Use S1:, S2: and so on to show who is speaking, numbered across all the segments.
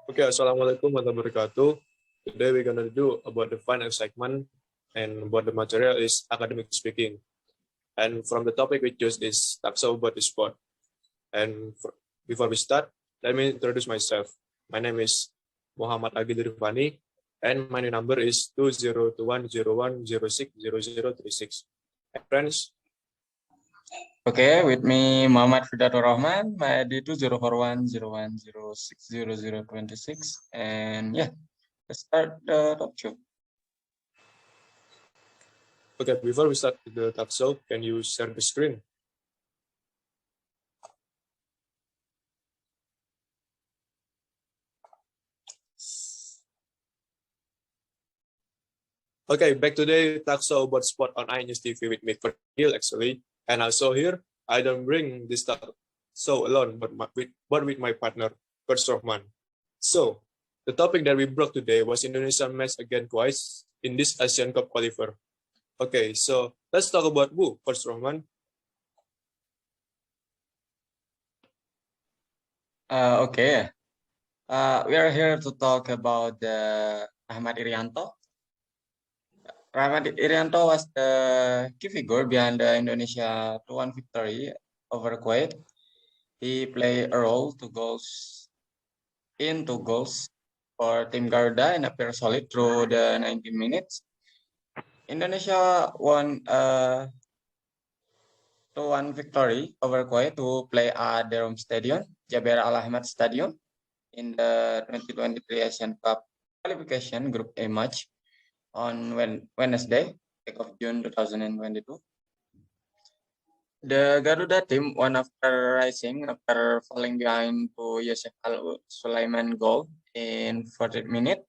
S1: Okay, Assalamualaikum warahmatullahi wabarakatuh. Today we're gonna do about the final segment, and what the material is academic speaking. And from the topic we choose is Takso about the sport. Before we start, let me introduce myself. My name is Muhammad Agil Irfani, and my number is 202101060036. And friends,
S2: Okay, with me Muhammad Fidatur Rahman, my ID 204101060026, and yeah, let's start the talk show.
S1: okay, before we start the Takso, can you share the screen? Okay, back today, talk so about sport on iNews TV with me for Neil actually. And also here, I don't bring this talk so alone, but with my partner, Coach Rohman. So, the topic that we brought today was Indonesia match against Kuwait in this Asian Cup qualifier. Okay, so let's talk about Coach Rohman.
S2: Okay, we are here to talk about Ahmad Irianto. Ahmad Irianto was the key figure behind the Indonesia 2-1 victory over Kuwait. He played a role two goals for Team Garuda and appeared solid through the 90 minutes. Indonesia won 2-1 victory over Kuwait to play at their home stadium, Jaber Al Ahmad Stadium, in the 2023 Asian Cup qualification Group A match on Wednesday, 8th of June 2022. The Garuda team won after falling behind to Yosef Al Sulaiman goal in 40th minute.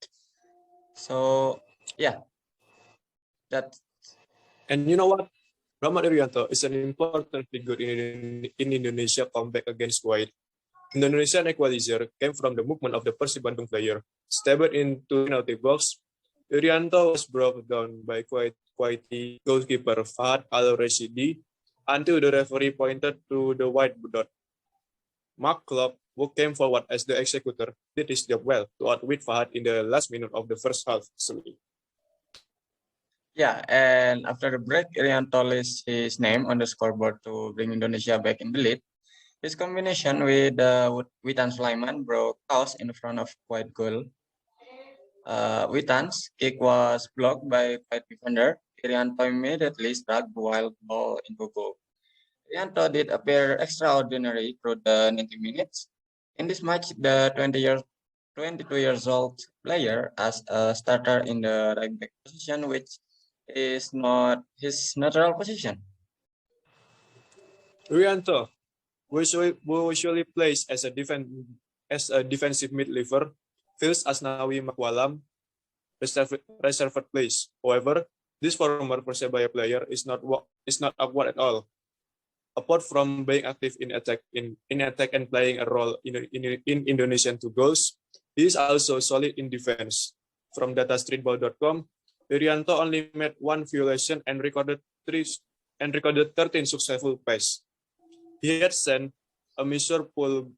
S2: So yeah, that.
S1: And you know what? Rahmat Irianto is an important figure in Indonesia comeback against Kuwait. Indonesian equalizer came from the movement of the Persib Bandung player. Stepped into penalty box, Irianto was brought down by Kuwaiti goalkeeper Fahad Al-Rashidi until the referee pointed to the white dot. Mark Klopp, who came forward as the executor, did his job well to outwit Fahad in the last minute of the first half.
S2: Yeah, and after the break, Irianto lists his name on the scoreboard to bring Indonesia back in the lead. His combination with Witan Sulaiman broke chaos in front of Kuwait goal. Witan's kick was blocked by Kuwait defender. Irianto immediately struck the wild ball into goal. Irianto did appear extraordinary through the 90 minutes. In this match, the 22 years old player as a starter in the right back position, which is not his natural position.
S1: Irianto, who usually plays as a defensive midfielder, feels Asnawi Makwalam reserved place. However, this former Persebaya player is not awkward at all. Apart from being active in attack and playing a role in Indonesian 2 goals, he is also solid in defense. From datastreetball.com, Irianto only made one violation and recorded 13 successful passes. He had sent a measure pull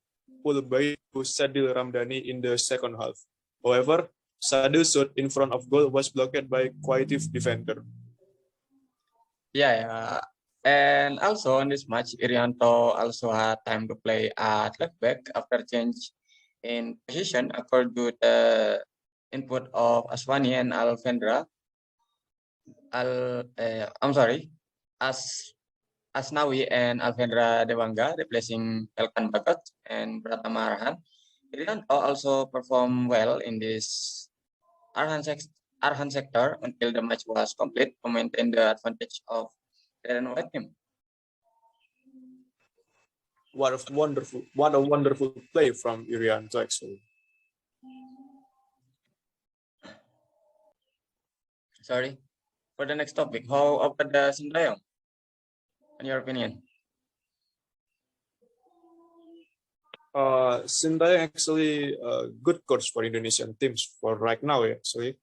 S1: by to Sadil Ramdhani in the second half. However, Sadil's shot in front of goal was blocked by Kuwaiti defender.
S2: Yeah. And also in this match, Irianto also had time to play at left back after change in position according to the input of Aswani and Alvendra. Asnawi and Alvendra Dewanga replacing Elkan Bagot and Pratama Arhan. Irianto also performed well in this Arhan sector until the match was complete to maintain the advantage of the White team.
S1: What a wonderful play from Irianto actually.
S2: Sorry. For the next topic, how about the Sintayong? In your opinion?
S1: Sintayong actually a good coach for Indonesian teams for right now actually.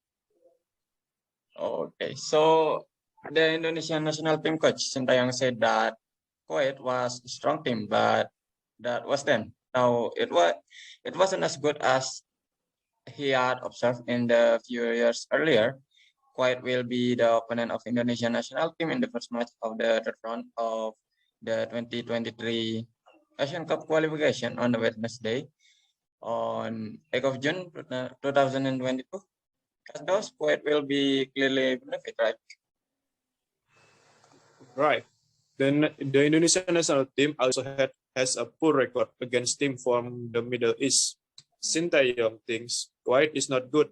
S2: Okay, so the Indonesian national team coach Sintayong said that Kuwait was a strong team, but that was then. Now it wasn't as good as he had observed in the few years earlier, Kuwait will be the opponent of Indonesian national team in the first match of the third round of the 2023 Asian Cup qualification on the Wednesday on 8th of June 2022. As those, Kuwait will be clearly benefit, right?
S1: Right. Then the Indonesian national team also has a poor record against teams from the Middle East. Sintayong thinks Kuwait is not good,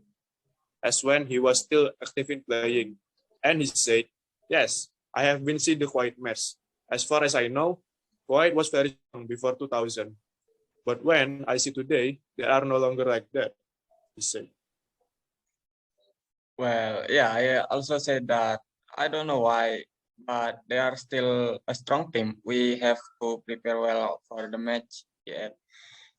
S1: as when he was still active in playing. And he said, "Yes, I have been seeing the Kuwait match. As far as I know, Kuwait was very strong before 2000. But when I see today, they are no longer like that," he said.
S2: Well, yeah, I also said that I don't know why, but they are still a strong team. We have to prepare well for the match. Yeah.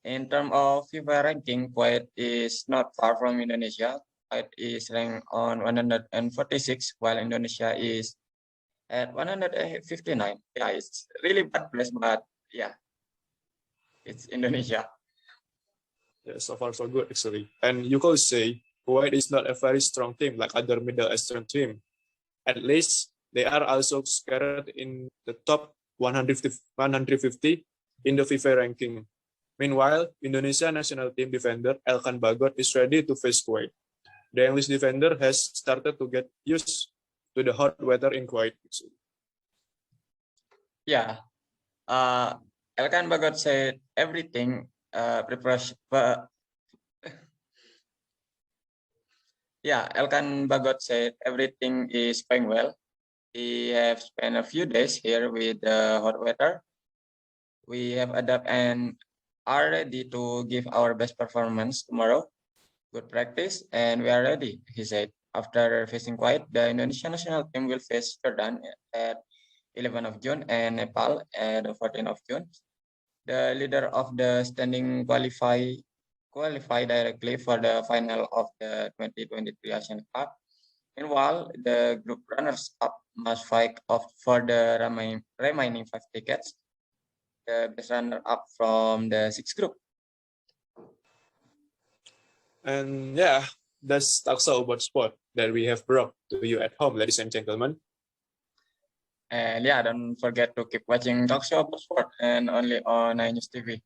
S2: In terms of FIFA ranking, Kuwait is not far from Indonesia. Kuwait is ranked on 146, while Indonesia is at 159. Yeah, it's really bad place, but yeah, it's Indonesia.
S1: Yeah, so far so good actually. And you could say Kuwait is not a very strong team like other Middle Eastern team. At least they are also scared in the top 150 in the FIFA ranking. Meanwhile, Indonesia national team defender Elkan Bagot is ready to face Kuwait. The English defender has started to get used to the hot weather in Kuwait.
S2: Yeah, Elkan Bagot said everything preparation. Yeah, Elkan Bagot said everything is going well. We have spent a few days here with the hot weather. We have adapted and are ready to give our best performance tomorrow. Good practice, and we are ready, he said. After facing Kuwait, the Indonesian national team will face Jordan at 11th of June and Nepal at the 14th of June. The leader of the standing qualify directly for the final of the 2023 Asian Cup. Meanwhile, the group runners-up must fight off for the remaining 5 tickets. The best runner-up from the 6th group.
S1: And yeah, that's talks about sport that we have brought to you at home, ladies and gentlemen.
S2: And yeah, don't forget to keep watching Talk Show about sport and only on iNews TV.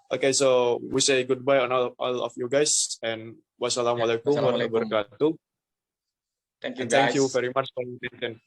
S1: Okay, so we say goodbye on all of you guys, and wassalamualaikum warahmatullahi wabarakatuh.
S2: Thank you,
S1: And thank you
S2: guys.
S1: very much for your attention.